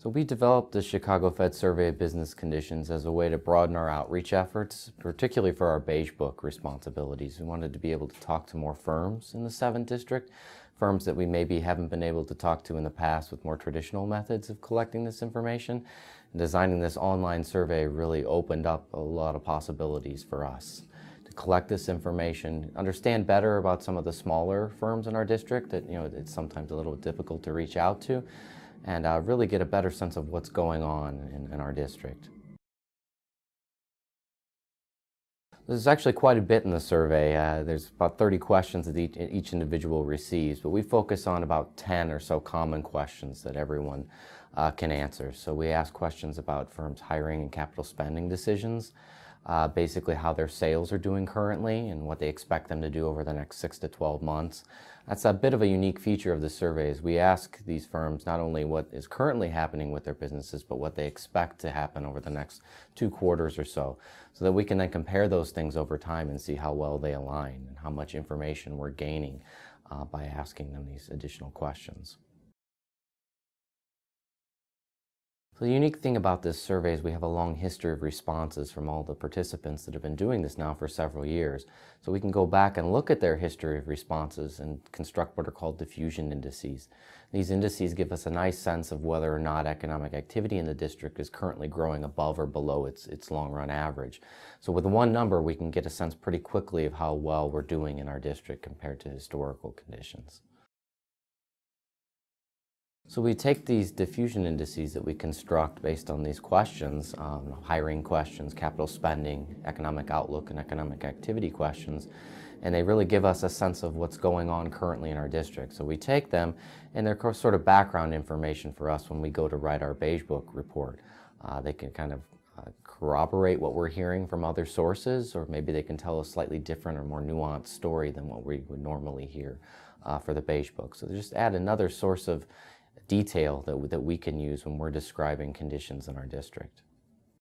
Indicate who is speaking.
Speaker 1: So we developed the Chicago Fed Survey of Business Conditions as a way to broaden our outreach efforts, particularly for our Beige Book responsibilities. We wanted to be able to talk to more firms in the 7th District, firms that we maybe haven't been able to talk to in the past with more traditional methods of collecting this information. And designing this online survey really opened up a lot of possibilities for us to collect this information, understand better about some of the smaller firms in our district that it's sometimes a little difficult to reach out to, and really get a better sense of what's going on in our district. There's actually quite a bit in the survey. There's about 30 questions that each individual receives, but we focus on about 10 or so common questions that everyone can answer. So we ask questions about firms' hiring and capital spending decisions, basically how their sales are doing currently and what they expect them to do over the next 6 to 12 months. That's a bit of a unique feature of the survey, is we ask these firms not only what is currently happening with their businesses, but what they expect to happen over the next 2 quarters or so that we can then compare those things over time and see how well they align and how much information we're gaining by asking them these additional questions. So the unique thing about this survey is we have a long history of responses from all the participants that have been doing this now for several years. So we can go back and look at their history of responses and construct what are called diffusion indices. These indices give us a nice sense of whether or not economic activity in the district is currently growing above or below its long-run average. So with one number, we can get a sense pretty quickly of how well we're doing in our district compared to historical conditions. So we take these diffusion indices that we construct based on these questions, hiring questions, capital spending, economic outlook, and economic activity questions, and they really give us a sense of what's going on currently in our district. So we take them, and they're sort of background information for us when we go to write our Beige Book report. They can kind of corroborate what we're hearing from other sources, or maybe they can tell a slightly different or more nuanced story than what we would normally hear for the Beige Book. So they just add another source of detail that we can use when we're describing conditions in our district.